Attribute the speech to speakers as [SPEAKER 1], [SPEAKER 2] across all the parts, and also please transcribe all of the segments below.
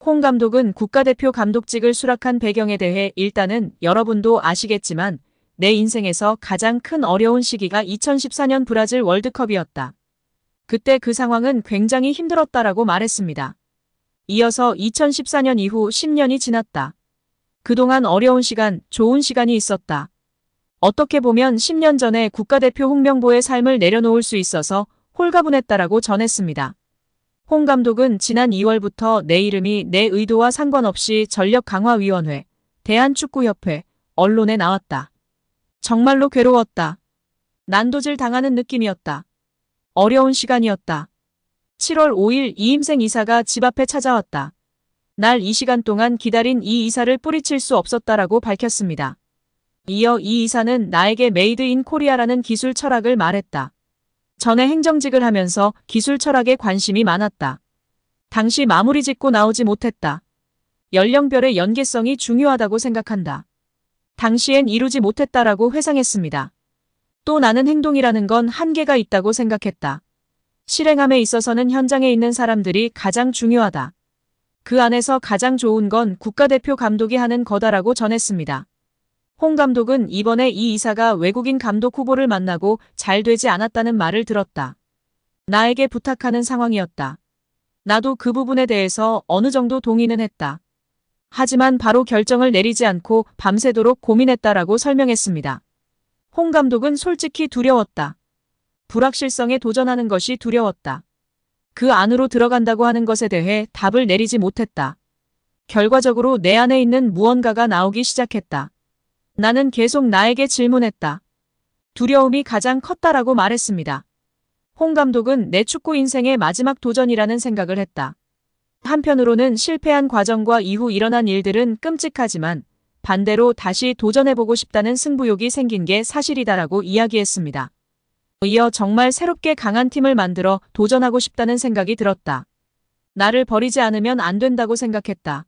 [SPEAKER 1] 홍 감독은 국가대표 감독직을 수락한 배경에 대해 일단은 여러분도 아시겠지만 내 인생에서 가장 큰 어려운 시기가 2014년 브라질 월드컵이었다. 그때 그 상황은 굉장히 힘들었다라고 말했습니다. 이어서 2014년 이후 10년이 지났다. 그동안 어려운 시간, 좋은 시간이 있었다. 어떻게 보면 10년 전에 국가대표 홍명보의 삶을 내려놓을 수 있어서 홀가분했다라고 전했습니다. 홍 감독은 지난 2월부터 내 이름이 내 의도와 상관없이 전력강화위원회, 대한축구협회, 언론에 나왔다. 정말로 괴로웠다. 난도질 당하는 느낌이었다. 어려운 시간이었다. 7월 5일 이임생 이사가 집 앞에 찾아왔다. 날 이 시간 동안 기다린 이 이사를 뿌리칠 수 없었다라고 밝혔습니다. 이어 이 이사는 나에게 메이드 인 코리아라는 기술 철학을 말했다. 전에 행정직을 하면서 기술 철학에 관심이 많았다. 당시 마무리 짓고 나오지 못했다. 연령별의 연계성이 중요하다고 생각한다. 당시엔 이루지 못했다라고 회상했습니다. 또 나는 행동이라는 건 한계가 있다고 생각했다. 실행함에 있어서는 현장에 있는 사람들이 가장 중요하다. 그 안에서 가장 좋은 건 국가대표 감독이 하는 거다라고 전했습니다. 홍 감독은 이번에 이 이사가 외국인 감독 후보를 만나고 잘 되지 않았다는 말을 들었다. 나에게 부탁하는 상황이었다. 나도 그 부분에 대해서 어느 정도 동의는 했다. 하지만 바로 결정을 내리지 않고 밤새도록 고민했다라고 설명했습니다. 홍 감독은 솔직히 두려웠다. 불확실성에 도전하는 것이 두려웠다. 그 안으로 들어간다고 하는 것에 대해 답을 내리지 못했다. 결과적으로 내 안에 있는 무언가가 나오기 시작했다. 나는 계속 나에게 질문했다. 두려움이 가장 컸다라고 말했습니다. 홍 감독은 내 축구 인생의 마지막 도전이라는 생각을 했다. 한편으로는 실패한 과정과 이후 일어난 일들은 끔찍하지만 반대로 다시 도전해보고 싶다는 승부욕이 생긴 게 사실이다라고 이야기했습니다. 이어 정말 새롭게 강한 팀을 만들어 도전하고 싶다는 생각이 들었다. 나를 버리지 않으면 안 된다고 생각했다.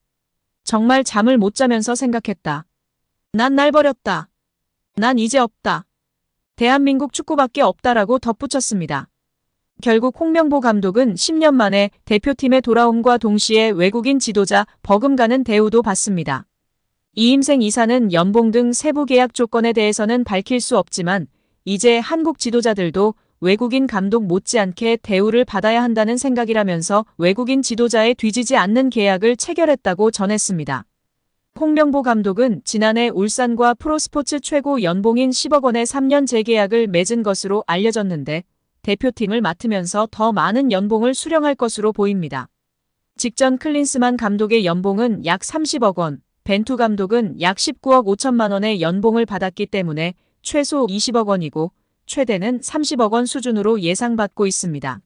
[SPEAKER 1] 정말 잠을 못 자면서 생각했다. 난 날 버렸다. 난 이제 없다. 대한민국 축구밖에 없다라고 덧붙였습니다. 결국 홍명보 감독은 10년 만에 대표팀에 돌아옴과 동시에 외국인 지도자 버금가는 대우도 받습니다. 이임생 이사는 연봉 등 세부 계약 조건에 대해서는 밝힐 수 없지만 이제 한국 지도자들도 외국인 감독 못지않게 대우를 받아야 한다는 생각이라면서 외국인 지도자에 뒤지지 않는 계약을 체결했다고 전했습니다. 홍명보 감독은 지난해 울산과 프로스포츠 최고 연봉인 10억 원의 3년 재계약을 맺은 것으로 알려졌는데 대표팀을 맡으면서 더 많은 연봉을 수령할 것으로 보입니다. 직전 클린스만 감독의 연봉은 약 30억 원, 벤투 감독은 약 19억 5천만 원의 연봉을 받았기 때문에 최소 20억 원이고 최대는 30억 원 수준으로 예상받고 있습니다.